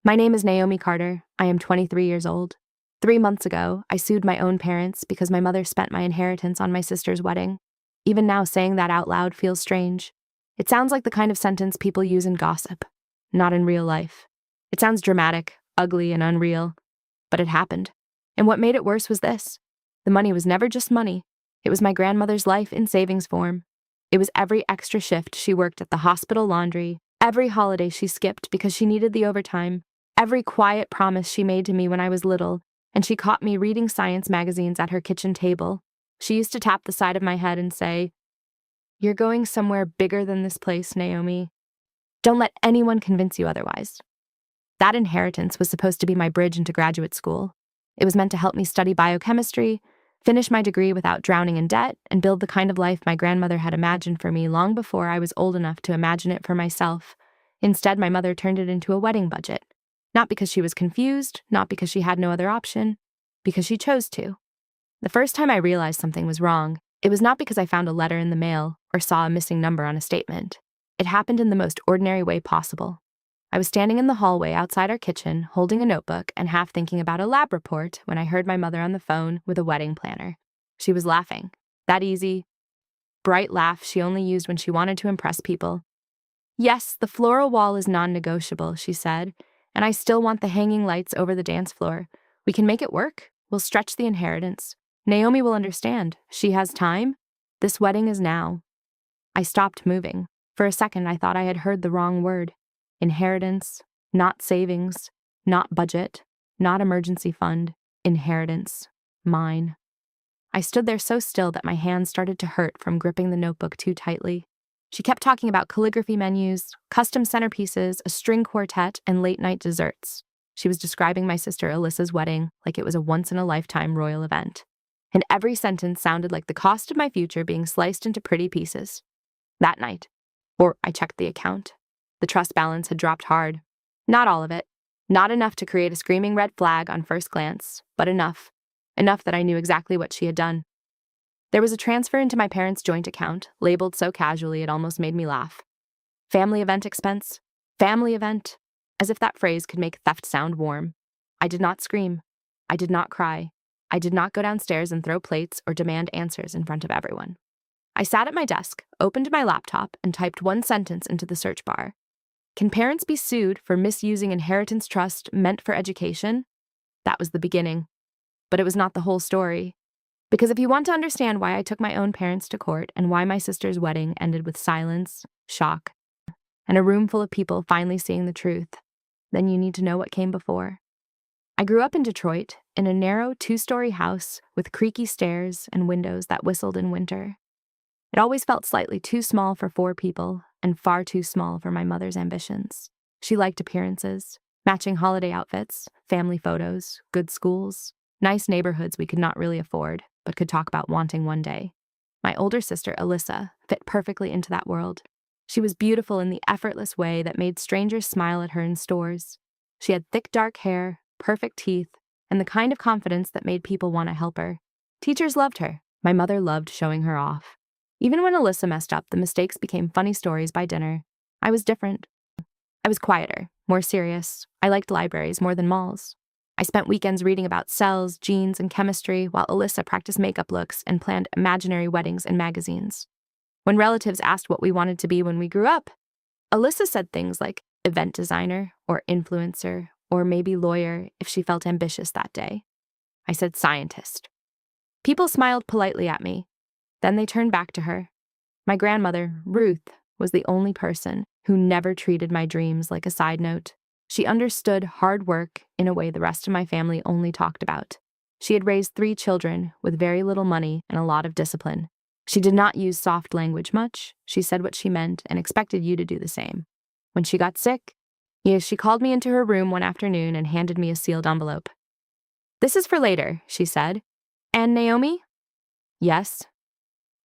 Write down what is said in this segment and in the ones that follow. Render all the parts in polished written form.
My name is Naomi Carter. I am 23 years old. 3 months ago, I sued my own parents because my mother spent my inheritance on my sister's wedding. Even now, saying that out loud feels strange. It sounds like the kind of sentence people use in gossip, not in real life. It sounds dramatic, ugly, and unreal, but it happened. And what made it worse was this. The money was never just money. It was my grandmother's life in savings form. It was every extra shift she worked at the hospital laundry, every holiday she skipped because she needed the overtime, every quiet promise she made to me when I was little, and she caught me reading science magazines at her kitchen table. She used to tap the side of my head and say, "You're going somewhere bigger than this place, Naomi. Don't let anyone convince you otherwise." That inheritance was supposed to be my bridge into graduate school. It was meant to help me study biochemistry, finish my degree without drowning in debt, and build the kind of life my grandmother had imagined for me long before I was old enough to imagine it for myself. Instead, my mother turned it into a wedding budget. Not because she was confused, not because she had no other option, because she chose to. The first time I realized something was wrong, it was not because I found a letter in the mail or saw a missing number on a statement. It happened in the most ordinary way possible. I was standing in the hallway outside our kitchen, holding a notebook and half thinking about a lab report when I heard my mother on the phone with a wedding planner. She was laughing. That easy, bright laugh she only used when she wanted to impress people. "Yes, the floral wall is non-negotiable," she said, "and I still want the hanging lights over the dance floor. We can make it work. We'll stretch the inheritance. Naomi will understand. She has time. This wedding is now." I stopped moving. For a second, I thought I had heard the wrong word. Inheritance, not savings, not budget, not emergency fund. Inheritance. Mine. I stood there so still that my hands started to hurt from gripping the notebook too tightly. She kept talking about calligraphy menus, custom centerpieces, a string quartet, and late-night desserts. She was describing my sister Alyssa's wedding like it was a once-in-a-lifetime royal event. And every sentence sounded like the cost of my future being sliced into pretty pieces. That night, I checked the account. The trust balance had dropped hard. Not all of it. Not enough to create a screaming red flag on first glance, but enough. Enough that I knew exactly what she had done. There was a transfer into my parents' joint account, labeled so casually it almost made me laugh. Family event expense. Family event. As if that phrase could make theft sound warm. I did not scream. I did not cry. I did not go downstairs and throw plates or demand answers in front of everyone. I sat at my desk, opened my laptop, and typed one sentence into the search bar. Can parents be sued for misusing inheritance trust meant for education? That was the beginning. But it was not the whole story. Because if you want to understand why I took my own parents to court and why my sister's wedding ended with silence, shock, and a room full of people finally seeing the truth, then you need to know what came before. I grew up in Detroit, in a narrow 2-story house with creaky stairs and windows that whistled in winter. It always felt slightly too small for 4 people and far too small for my mother's ambitions. She liked appearances, matching holiday outfits, family photos, good schools, nice neighborhoods we could not really afford, but could talk about wanting one day. My older sister, Alyssa, fit perfectly into that world. She was beautiful in the effortless way that made strangers smile at her in stores. She had thick dark hair, perfect teeth, and the kind of confidence that made people want to help her. Teachers loved her. My mother loved showing her off. Even when Alyssa messed up, the mistakes became funny stories by dinner. I was different. I was quieter, more serious. I liked libraries more than malls. I spent weekends reading about cells, genes, and chemistry, while Alyssa practiced makeup looks and planned imaginary weddings in magazines. When relatives asked what we wanted to be when we grew up, Alyssa said things like event designer or influencer or maybe lawyer if she felt ambitious that day. I said scientist. People smiled politely at me. Then they turned back to her. My grandmother, Ruth, was the only person who never treated my dreams like a side note. She understood hard work in a way the rest of my family only talked about. She had raised 3 children with very little money and a lot of discipline. She did not use soft language much. She said what she meant and expected you to do the same. When she got sick, she called me into her room one afternoon and handed me a sealed envelope. "This is for later," she said. "And Naomi?" "Yes."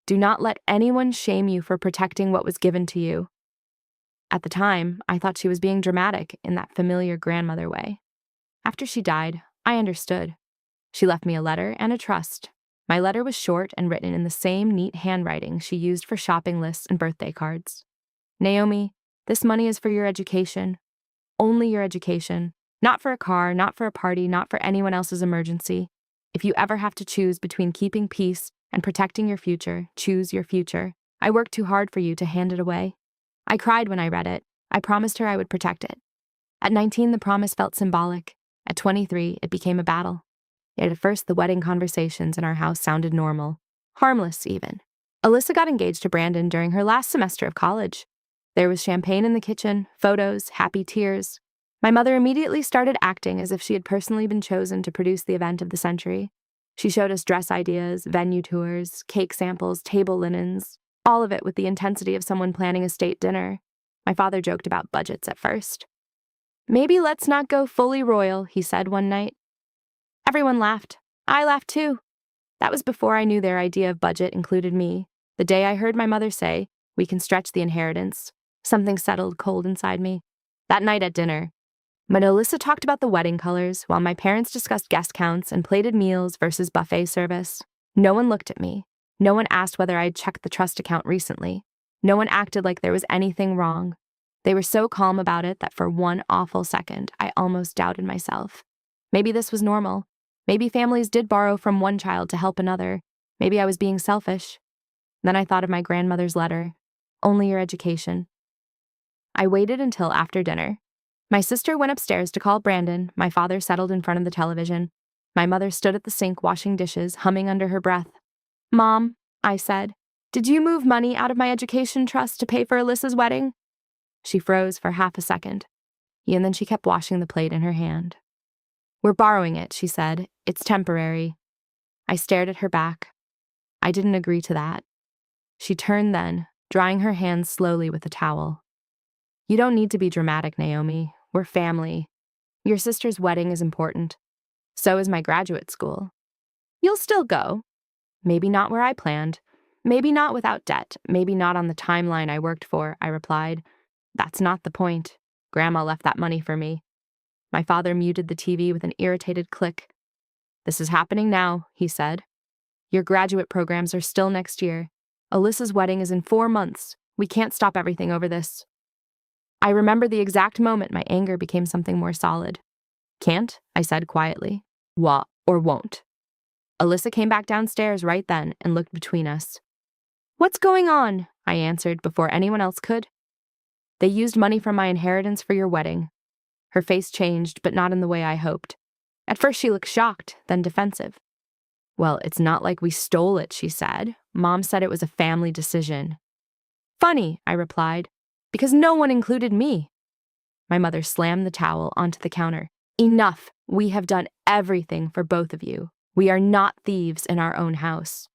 "Do not let anyone shame you for protecting what was given to you." At the time, I thought she was being dramatic in that familiar grandmother way. After she died, I understood. She left me a letter and a trust. My letter was short and written in the same neat handwriting she used for shopping lists and birthday cards. "Naomi, this money is for your education. Only your education. Not for a car, not for a party, not for anyone else's emergency. If you ever have to choose between keeping peace and protecting your future, choose your future. I worked too hard for you to hand it away. I cried when I read it. I promised her I would protect it. At 19, the promise felt symbolic. At 23, it became a battle. Yet at first, the wedding conversations in our house sounded normal. Harmless, even. Alyssa got engaged to Brandon during her last semester of college. There was champagne in the kitchen, photos, happy tears. My mother immediately started acting as if she had personally been chosen to produce the event of the century. She showed us dress ideas, venue tours, cake samples, table linens, all of it with the intensity of someone planning a state dinner. My father joked about budgets at first. "Maybe let's not go fully royal," he said one night. Everyone laughed. I laughed too. That was before I knew their idea of budget included me. The day I heard my mother say, "We can stretch the inheritance," something settled cold inside me. That night at dinner, when Alyssa talked about the wedding colors, while my parents discussed guest counts and plated meals versus buffet service, no one looked at me. No one asked whether I had checked the trust account recently. No one acted like there was anything wrong. They were so calm about it that for one awful second, I almost doubted myself. Maybe this was normal. Maybe families did borrow from one child to help another. Maybe I was being selfish. Then I thought of my grandmother's letter. Only your education. I waited until after dinner. My sister went upstairs to call Brandon. My father settled in front of the television. My mother stood at the sink washing dishes, humming under her breath. "Mom," I said, "did you move money out of my education trust to pay for Alyssa's wedding?" She froze for half a second, and then she kept washing the plate in her hand. "We're borrowing it," she said. "It's temporary." I stared at her back. I didn't agree to that. She turned then, drying her hands slowly with a towel. "You don't need to be dramatic, Naomi. We're family. Your sister's wedding is important. So is my graduate school. You'll still go. Maybe not where I planned. Maybe not without debt. Maybe not on the timeline I worked for," I replied. "That's not the point. Grandma left that money for me." My father muted the TV with an irritated click. "This is happening now," he said. "Your graduate programs are still next year. Alyssa's wedding is in 4 months. We can't stop everything over this." I remember the exact moment my anger became something more solid. "Can't," I said quietly. "What or won't?" Alyssa came back downstairs right then and looked between us. "What's going on?" I answered before anyone else could. "They used money from my inheritance for your wedding." Her face changed, but not in the way I hoped. At first she looked shocked, then defensive. "Well, it's not like we stole it," she said. "Mom said it was a family decision." "Funny," I replied, "because no one included me." My mother slammed the towel onto the counter. "Enough. We have done everything for both of you. We are not thieves in our own house."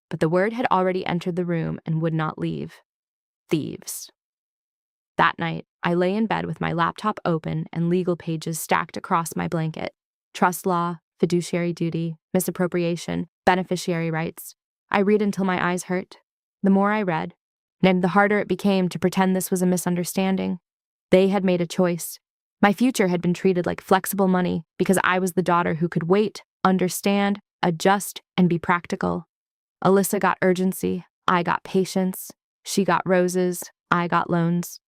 But the word had already entered the room and would not leave. Thieves. That night, I lay in bed with my laptop open and legal pages stacked across my blanket. Trust law, fiduciary duty, misappropriation, beneficiary rights. I read until my eyes hurt. The more I read, and the harder it became to pretend this was a misunderstanding. They had made a choice. My future had been treated like flexible money because I was the daughter who could wait, understand, adjust, and be practical. Alyssa got urgency. I got patience. She got roses. I got loans.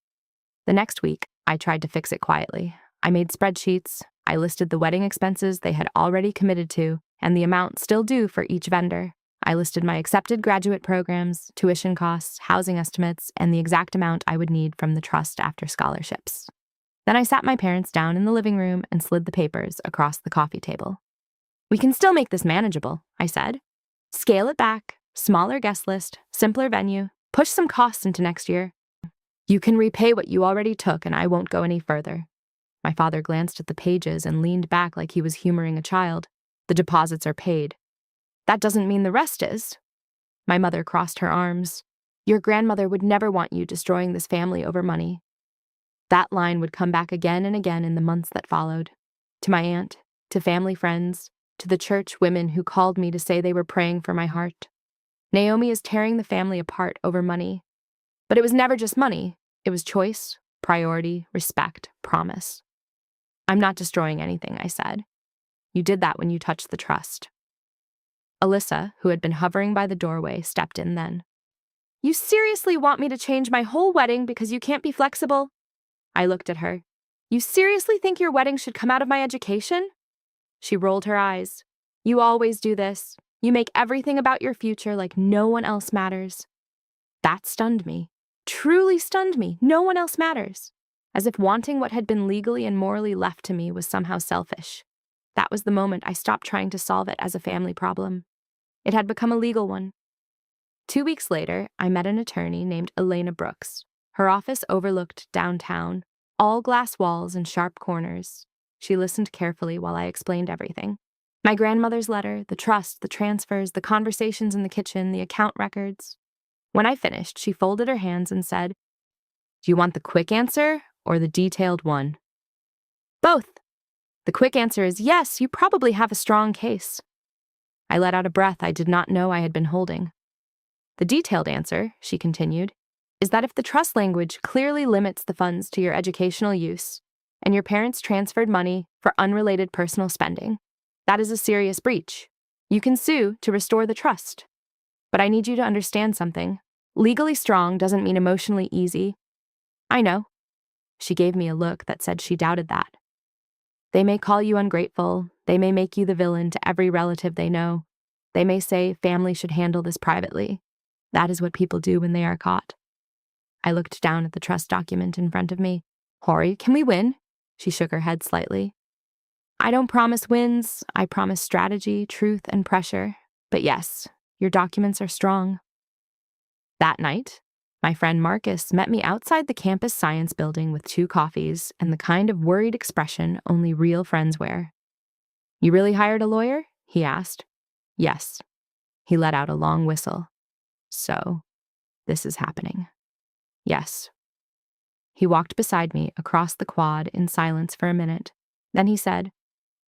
The next week, I tried to fix it quietly. I made spreadsheets. I listed the wedding expenses they had already committed to and the amount still due for each vendor. I listed my accepted graduate programs, tuition costs, housing estimates, and the exact amount I would need from the trust after scholarships. Then I sat my parents down in the living room and slid the papers across the coffee table. "We can still make this manageable," I said. "Scale it back, smaller guest list, simpler venue, push some costs into next year. You can repay what you already took and I won't go any further." My father glanced at the pages and leaned back like he was humoring a child. "The deposits are paid." "That doesn't mean the rest is." My mother crossed her arms. "Your grandmother would never want you destroying this family over money." That line would come back again and again in the months that followed. To my aunt, to family friends, to the church women who called me to say they were praying for my heart. Naomi is tearing the family apart over money. But it was never just money. It was choice, priority, respect, promise. "I'm not destroying anything," I said. "You did that when you touched the trust." Alyssa, who had been hovering by the doorway, stepped in then. "You seriously want me to change my whole wedding because you can't be flexible?" I looked at her. You seriously think your wedding should come out of my education? She rolled her eyes. You always do this. You make everything about your future like no one else matters. That stunned me. Truly stunned me. No one else matters. As if wanting what had been legally and morally left to me was somehow selfish. That was the moment I stopped trying to solve it as a family problem. It had become a legal one. 2 weeks later, I met an attorney named Elena Brooks. Her office overlooked downtown, all glass walls and sharp corners. She listened carefully while I explained everything. My grandmother's letter, the trust, the transfers, the conversations in the kitchen, the account records. When I finished, she folded her hands and said, "Do you want the quick answer or the detailed one?" "Both. The quick answer is yes, you probably have a strong case." I let out a breath I did not know I had been holding. "The detailed answer," she continued, "is that if the trust language clearly limits the funds to your educational use, and your parents transferred money for unrelated personal spending, that is a serious breach. You can sue to restore the trust. But I need you to understand something. Legally strong doesn't mean emotionally easy." "I know." She gave me a look that said she doubted that. "They may call you ungrateful. They may make you the villain to every relative they know. They may say family should handle this privately. That is what people do when they are caught." I looked down at the trust document in front of me. "Hori, can we win?" She shook her head slightly. "I don't promise wins. I promise strategy, truth, and pressure. But yes, your documents are strong." That night, my friend Marcus met me outside the campus science building with 2 coffees and the kind of worried expression only real friends wear. "You really hired a lawyer?" he asked. "Yes." He let out a long whistle. "So, this is happening." "Yes." He walked beside me across the quad in silence for a minute. Then he said,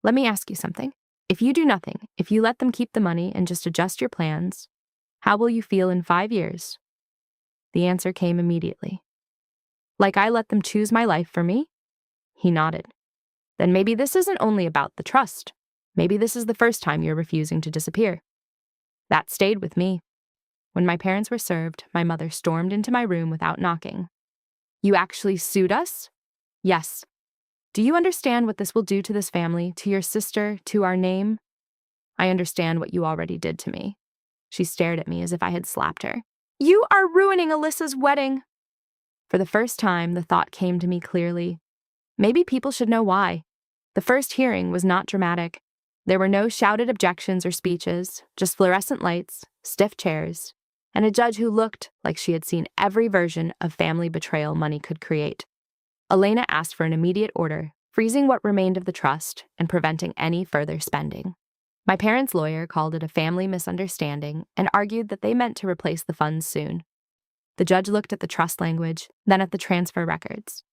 "Let me ask you something. If you do nothing, if you let them keep the money and just adjust your plans, how will you feel in 5 years?" The answer came immediately. "Like I let them choose my life for me?" He nodded. "Then maybe this isn't only about the trust. Maybe this is the first time you're refusing to disappear." That stayed with me. When my parents were served, my mother stormed into my room without knocking. "You actually sued us?" "Yes." "Do you understand what this will do to this family, to your sister, to our name?" "I understand what you already did to me." She stared at me as if I had slapped her. "You are ruining Alyssa's wedding." For the first time, the thought came to me clearly. Maybe people should know why. The first hearing was not dramatic. There were no shouted objections or speeches, just fluorescent lights, stiff chairs, and a judge who looked like she had seen every version of family betrayal money could create. Elena asked for an immediate order, freezing what remained of the trust and preventing any further spending. My parents' lawyer called it a family misunderstanding and argued that they meant to replace the funds soon. The judge looked at the trust language, then at the transfer records.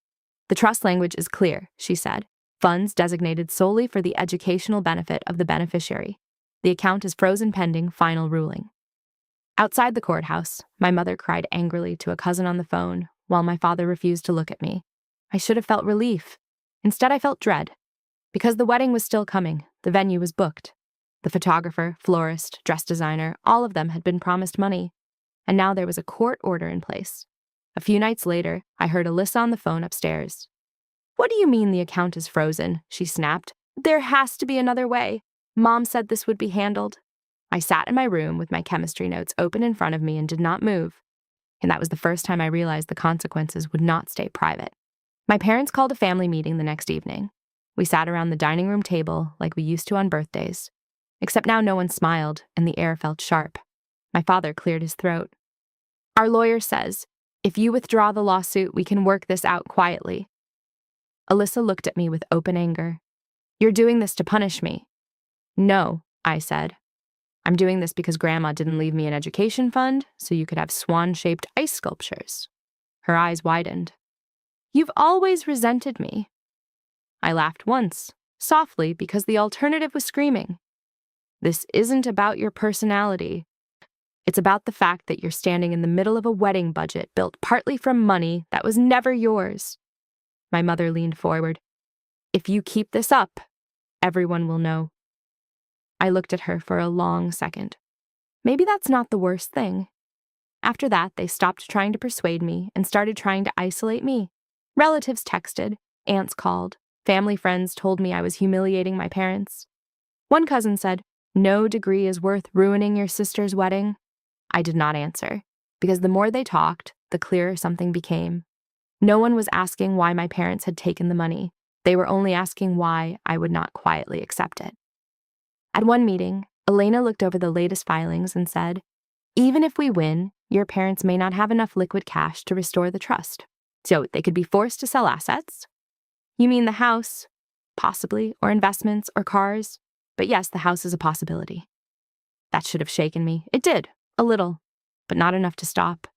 "The trust language is clear," she said. "Funds designated solely for the educational benefit of the beneficiary. The account is frozen pending final ruling." Outside the courthouse, my mother cried angrily to a cousin on the phone, while my father refused to look at me. I should have felt relief. Instead, I felt dread. Because the wedding was still coming, the venue was booked. The photographer, florist, dress designer, all of them had been promised money. And now there was a court order in place. A few nights later, I heard Alyssa on the phone upstairs. "What do you mean the account is frozen?" she snapped. "There has to be another way. Mom said this would be handled." I sat in my room with my chemistry notes open in front of me and did not move. And that was the first time I realized the consequences would not stay private. My parents called a family meeting the next evening. We sat around the dining room table like we used to on birthdays. Except now no one smiled, and the air felt sharp. My father cleared his throat. "Our lawyer says, if you withdraw the lawsuit, we can work this out quietly." Alyssa looked at me with open anger. "You're doing this to punish me." "No," I said. "I'm doing this because Grandma didn't leave me an education fund, so you could have swan-shaped ice sculptures." Her eyes widened. "You've always resented me." I laughed once, softly, because the alternative was screaming. "This isn't about your personality. It's about the fact that you're standing in the middle of a wedding budget built partly from money that was never yours." My mother leaned forward. "If you keep this up, everyone will know." I looked at her for a long second. Maybe that's not the worst thing. After that, they stopped trying to persuade me and started trying to isolate me. Relatives texted, Aunts called. Family friends told me I was humiliating my parents. One cousin said, "No degree is worth ruining your sister's wedding." I did not answer, because the more they talked, the clearer something became. No one was asking why my parents had taken the money. They were only asking why I would not quietly accept it. At one meeting, Elena looked over the latest filings and said, "Even if we win, your parents may not have enough liquid cash to restore the trust. So they could be forced to sell assets." "You mean the house?" "Possibly, or investments, or cars. But yes, the house is a possibility." That should have shaken me. It did, a little, but not enough to stop.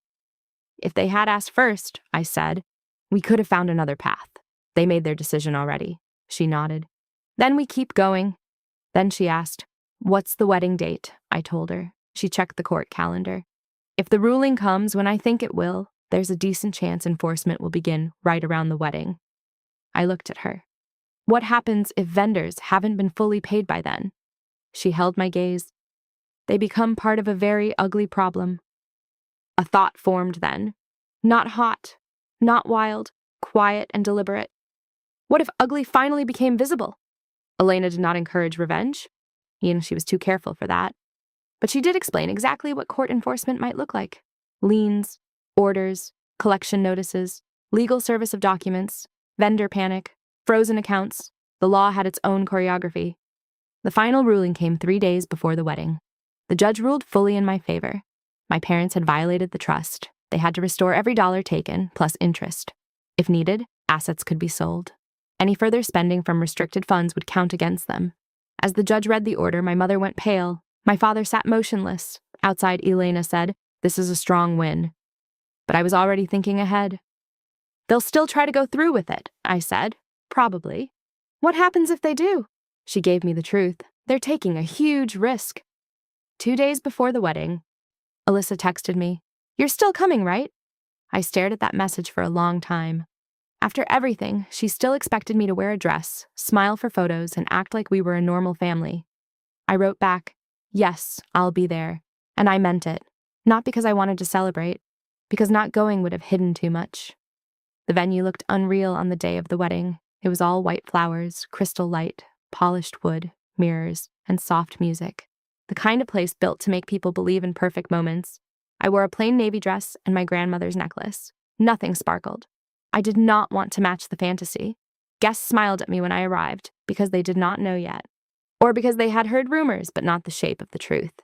"If they had asked first," I said, "we could have found another path. They made their decision already." She nodded. "Then we keep going." Then she asked, "What's the wedding date?" I told her. She checked the court calendar. "If the ruling comes when I think it will, there's a decent chance enforcement will begin right around the wedding." I looked at her. "What happens if vendors haven't been fully paid by then?" She held my gaze. "They become part of a very ugly problem." A thought formed then. Not hot, not wild, quiet and deliberate. What if ugly finally became visible? Elena did not encourage revenge. She was too careful for that. But she did explain exactly what court enforcement might look like. Liens, orders, collection notices, legal service of documents, vendor panic, frozen accounts. The law had its own choreography. The final ruling came 3 days before the wedding. The judge ruled fully in my favor. My parents had violated the trust. They had to restore every dollar taken, plus interest. If needed, assets could be sold. Any further spending from restricted funds would count against them. As the judge read the order, my mother went pale. My father sat motionless. Outside, Elena said, "This is a strong win." But I was already thinking ahead. "They'll still try to go through with it," I said. "Probably." "What happens if they do?" She gave me the truth. "They're taking a huge risk." 2 days before the wedding, Alyssa texted me, "You're still coming, right?" I stared at that message for a long time. After everything, she still expected me to wear a dress, smile for photos, and act like we were a normal family. I wrote back, "Yes, I'll be there." And I meant it. Not because I wanted to celebrate, because not going would have hidden too much. The venue looked unreal on the day of the wedding. It was all white flowers, crystal light, polished wood, mirrors, and soft music. The kind of place built to make people believe in perfect moments. I wore a plain navy dress and my grandmother's necklace. Nothing sparkled. I did not want to match the fantasy. Guests smiled at me when I arrived because they did not know yet, or because they had heard rumors but not the shape of the truth.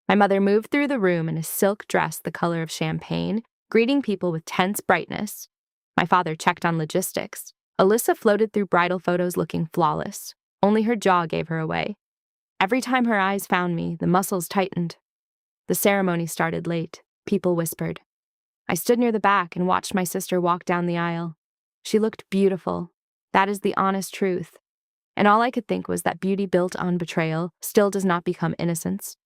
My mother moved through the room in a silk dress the color of champagne, greeting people with tense brightness. My father checked on logistics. Alyssa floated through bridal photos looking flawless. Only her jaw gave her away. Every time her eyes found me, the muscles tightened. The ceremony started late. People whispered. I stood near the back and watched my sister walk down the aisle. She looked beautiful. That is the honest truth. And all I could think was that beauty built on betrayal still does not become innocence.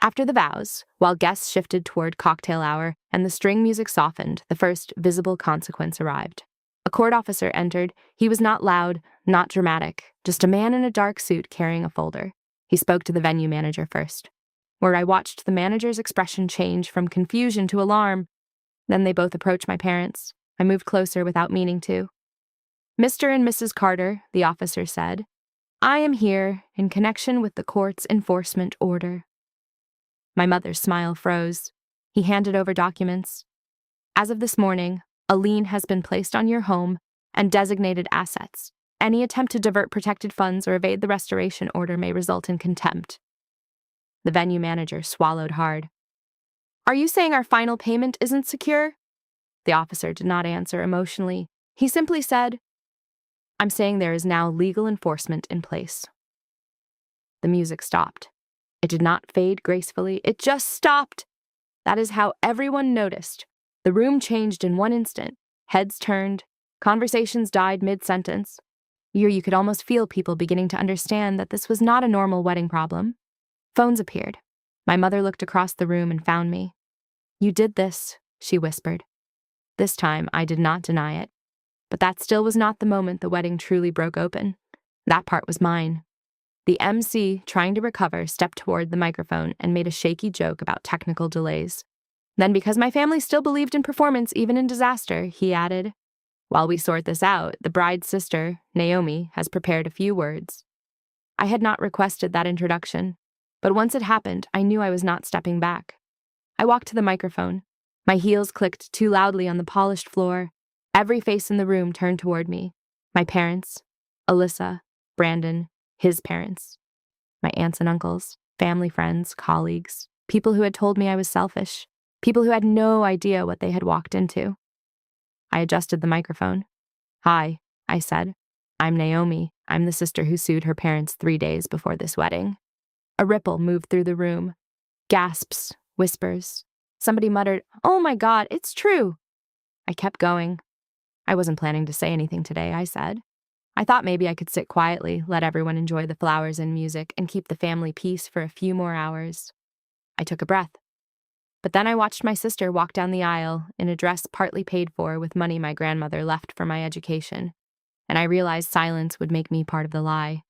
After the vows, while guests shifted toward cocktail hour and the string music softened, the first visible consequence arrived. A court officer entered. He was not loud, not dramatic, just a man in a dark suit carrying a folder. He spoke to the venue manager first, where I watched the manager's expression change from confusion to alarm. Then they both approached my parents. I moved closer without meaning to. "Mr. and Mrs. Carter," the officer said, "I am here in connection with the court's enforcement order." My mother's smile froze. He handed over documents. "As of this morning, a lien has been placed on your home and designated assets. Any attempt to divert protected funds or evade the restoration order may result in contempt." The venue manager swallowed hard. "Are you saying our final payment isn't secure?" The officer did not answer emotionally. He simply said, "I'm saying there is now legal enforcement in place." The music stopped. It did not fade gracefully. It just stopped. That is how everyone noticed. The room changed in one instant. Heads turned. Conversations died mid-sentence. You could almost feel people beginning to understand that this was not a normal wedding problem. Phones appeared. My mother looked across the room and found me. "You did this," she whispered. This time, I did not deny it. But that still was not the moment the wedding truly broke open. That part was mine. The MC, trying to recover, stepped toward the microphone and made a shaky joke about technical delays. Then, because my family still believed in performance even in disaster, he added, While we sort this out, the bride's sister, Naomi, has prepared a few words. I had not requested that introduction, but once it happened, I knew I was not stepping back. I walked to the microphone. My heels clicked too loudly on the polished floor. Every face in the room turned toward me. My parents, Alyssa, Brandon, his parents, my aunts and uncles, family friends, colleagues, people who had told me I was selfish, people who had no idea what they had walked into. I adjusted the microphone. "Hi," I said. "I'm Naomi. I'm the sister who sued her parents 3 days before this wedding." A ripple moved through the room. Gasps, whispers. Somebody muttered, "Oh my God, it's true." I kept going. "I wasn't planning to say anything today," I said. "I thought maybe I could sit quietly, let everyone enjoy the flowers and music, and keep the family peace for a few more hours." I took a breath. But then I watched my sister walk down the aisle in a dress partly paid for with money my grandmother left for my education, and I realized silence would make me part of the lie.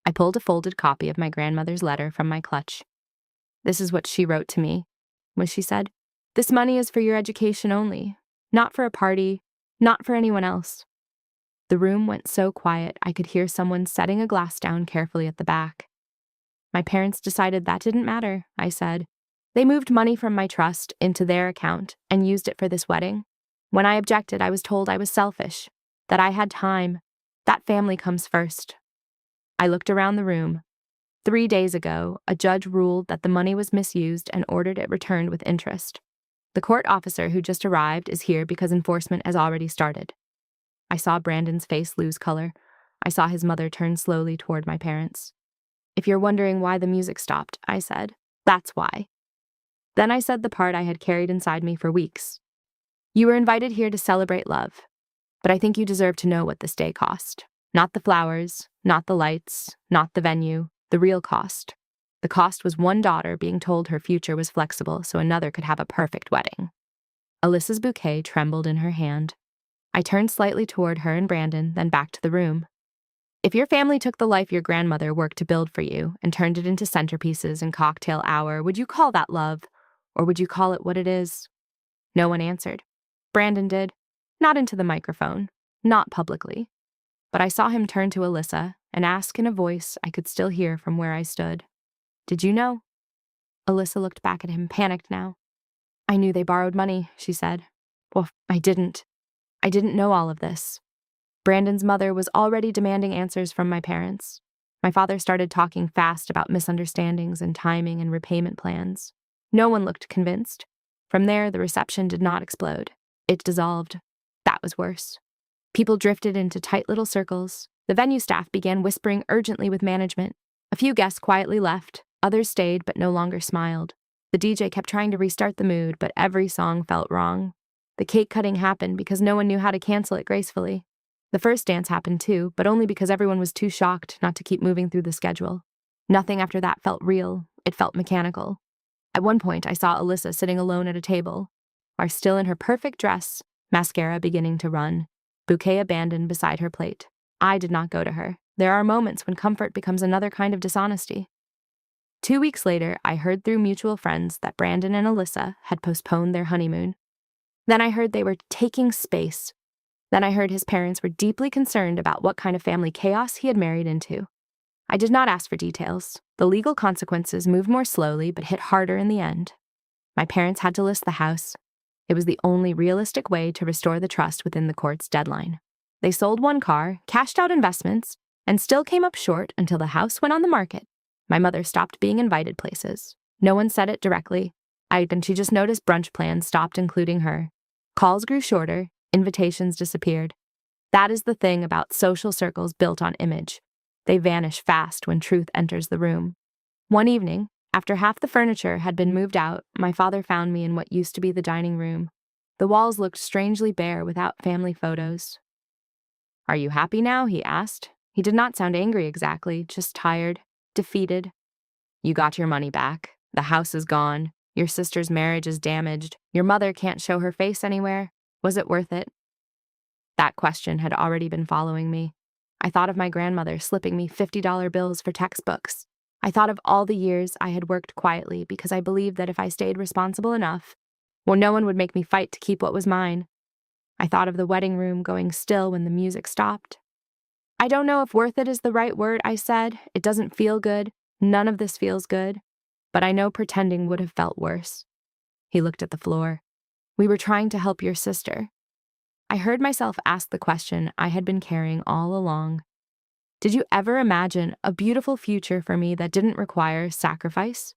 I pulled a folded copy of my grandmother's letter from my clutch. "This is what she wrote to me," she said. "This money is for your education only, not for a party, not for anyone else." The room went so quiet I could hear someone setting a glass down carefully at the back. "My parents decided that didn't matter," I said. "They moved money from my trust into their account and used it for this wedding. When I objected, I was told I was selfish, that I had time, that family comes first." I looked around the room. 3 days ago, a judge ruled that the money was misused and ordered it returned with interest. The court officer who just arrived is here because enforcement has already started. I saw Brandon's face lose color. I saw his mother turn slowly toward my parents. "If you're wondering why the music stopped," I said, "that's why." Then I said the part I had carried inside me for weeks. "You were invited here to celebrate love, but I think you deserve to know what this day cost. Not the flowers, not the lights, not the venue, the real cost. The cost was one daughter being told her future was flexible so another could have a perfect wedding." Alyssa's bouquet trembled in her hand. I turned slightly toward her and Brandon, then back to the room. "If your family took the life your grandmother worked to build for you and turned it into centerpieces and cocktail hour, would you call that love? Or would you call it what it is?" No one answered. Brandon did. Not into the microphone. Not publicly. But I saw him turn to Alyssa and ask in a voice I could still hear from where I stood, "Did you know?" Alyssa looked back at him, panicked now. "I knew they borrowed money," she said. "Well, I didn't. I didn't know all of this." Brandon's mother was already demanding answers from my parents. My father started talking fast about misunderstandings and timing and repayment plans. No one looked convinced. From there, the reception did not explode. It dissolved. That was worse. People drifted into tight little circles. The venue staff began whispering urgently with management. A few guests quietly left. Others stayed but no longer smiled. The DJ kept trying to restart the mood, but every song felt wrong. The cake cutting happened because no one knew how to cancel it gracefully. The first dance happened too, but only because everyone was too shocked not to keep moving through the schedule. Nothing after that felt real. It felt mechanical. At one point, I saw Alyssa sitting alone at a table, or still in her perfect dress, mascara beginning to run, bouquet abandoned beside her plate. I did not go to her. There are moments when comfort becomes another kind of dishonesty. 2 weeks later, I heard through mutual friends that Brandon and Alyssa had postponed their honeymoon. Then I heard they were taking space. Then I heard his parents were deeply concerned about what kind of family chaos he had married into. I did not ask for details. The legal consequences moved more slowly but hit harder in the end. My parents had to list the house. It was the only realistic way to restore the trust within the court's deadline. They sold one car, cashed out investments, and still came up short until the house went on the market. My mother stopped being invited places. No one said it directly. And she just noticed brunch plans stopped including her. Calls grew shorter, invitations disappeared. That is the thing about social circles built on image. They vanish fast when truth enters the room. One evening, after half the furniture had been moved out, my father found me in what used to be the dining room. The walls looked strangely bare without family photos. "Are you happy now?" he asked. He did not sound angry exactly, just tired, defeated. "You got your money back. The house is gone. Your sister's marriage is damaged. Your mother can't show her face anywhere. Was it worth it?" That question had already been following me. I thought of my grandmother slipping me $50 bills for textbooks. I thought of all the years I had worked quietly because I believed that if I stayed responsible enough, well, no one would make me fight to keep what was mine. I thought of the wedding room going still when the music stopped. I don't know if worth it is the right word, I said. It doesn't feel good. None of this feels good. But I know pretending would have felt worse. He looked at the floor. We were trying to help your sister. I heard myself ask the question I had been carrying all along. Did you ever imagine a beautiful future for me that didn't require sacrifice?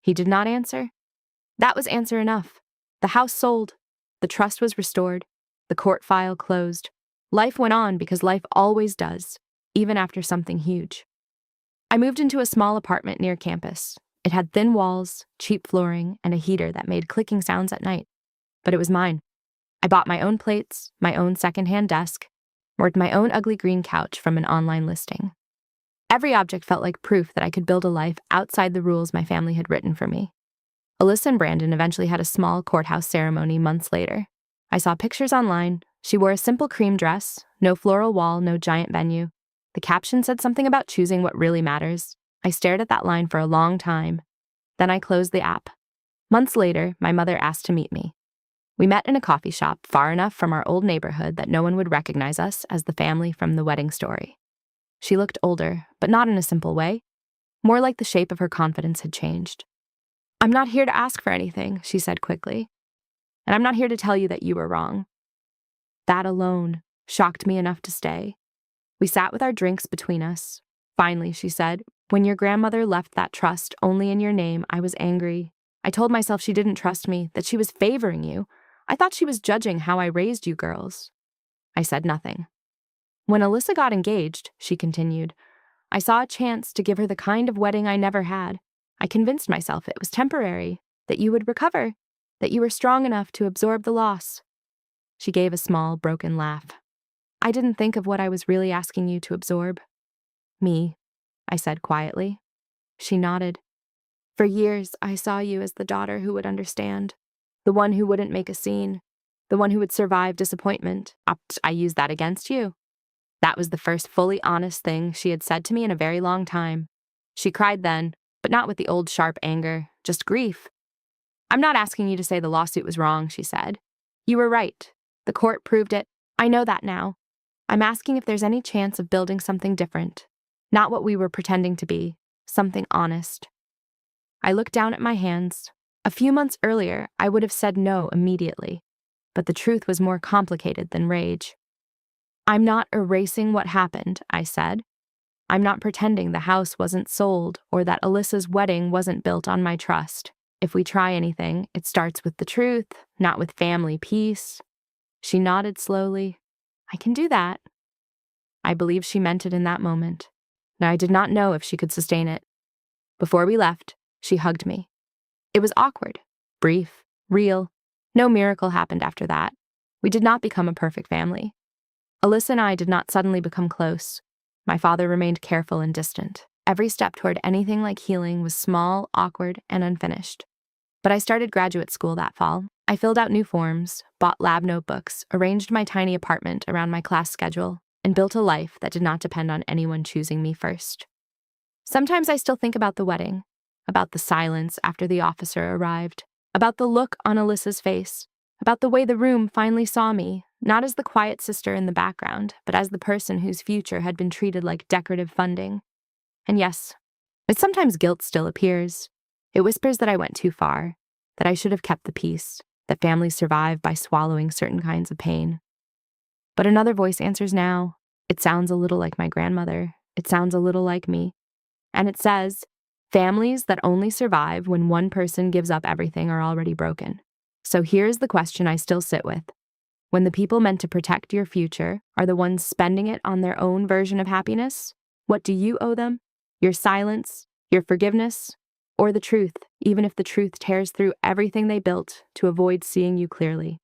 He did not answer. That was answer enough. The house sold. The trust was restored. The court file closed. Life went on because life always does, even after something huge. I moved into a small apartment near campus. It had thin walls, cheap flooring, and a heater that made clicking sounds at night. But it was mine. I bought my own plates, my own secondhand desk, or my own ugly green couch from an online listing. Every object felt like proof that I could build a life outside the rules my family had written for me. Alyssa and Brandon eventually had a small courthouse ceremony months later. I saw pictures online. She wore a simple cream dress, no floral wall, no giant venue. The caption said something about choosing what really matters. I stared at that line for a long time. Then I closed the app. Months later, my mother asked to meet me. We met in a coffee shop far enough from our old neighborhood that no one would recognize us as the family from the wedding story. She looked older, but not in a simple way. More like the shape of her confidence had changed. "I'm not here to ask for anything," she said quickly. "And I'm not here to tell you that you were wrong." That alone shocked me enough to stay. We sat with our drinks between us. "Finally," she said, "when your grandmother left that trust only in your name, I was angry. I told myself she didn't trust me, that she was favoring you. I thought she was judging how I raised you girls." I said nothing. "When Alyssa got engaged," she continued, "I saw a chance to give her the kind of wedding I never had. I convinced myself it was temporary, that you would recover, that you were strong enough to absorb the loss." She gave a small, broken laugh. "I didn't think of what I was really asking you to absorb." "Me," I said quietly. She nodded. "For years, I saw you as the daughter who would understand, the one who wouldn't make a scene, the one who would survive disappointment. I used that against you." That was the first fully honest thing she had said to me in a very long time. She cried then, but not with the old sharp anger, just grief. "I'm not asking you to say the lawsuit was wrong," she said. "You were right. The court proved it. I know that now. I'm asking if there's any chance of building something different. Not what we were pretending to be, something honest." I looked down at my hands. A few months earlier, I would have said no immediately. But the truth was more complicated than rage. "I'm not erasing what happened," I said. "I'm not pretending the house wasn't sold or that Alyssa's wedding wasn't built on my trust. If we try anything, it starts with the truth, not with family peace." She nodded slowly. "I can do that." I believe she meant it in that moment. Now I did not know if she could sustain it. Before we left, she hugged me. It was awkward, brief, real. No miracle happened after that. We did not become a perfect family. Alyssa and I did not suddenly become close. My father remained careful and distant. Every step toward anything like healing was small, awkward, and unfinished. But I started graduate school that fall. I filled out new forms, bought lab notebooks, arranged my tiny apartment around my class schedule, and built a life that did not depend on anyone choosing me first. Sometimes I still think about the wedding, about the silence after the officer arrived, about the look on Alyssa's face, about the way the room finally saw me, not as the quiet sister in the background, but as the person whose future had been treated like decorative funding. And yes, sometimes guilt still appears. It whispers that I went too far, that I should have kept the peace, that families survive by swallowing certain kinds of pain. But another voice answers now. It sounds a little like my grandmother. It sounds a little like me. And it says, families that only survive when one person gives up everything are already broken. So here's the question I still sit with. When the people meant to protect your future are the ones spending it on their own version of happiness, what do you owe them? Your silence, your forgiveness, or the truth, even if the truth tears through everything they built to avoid seeing you clearly?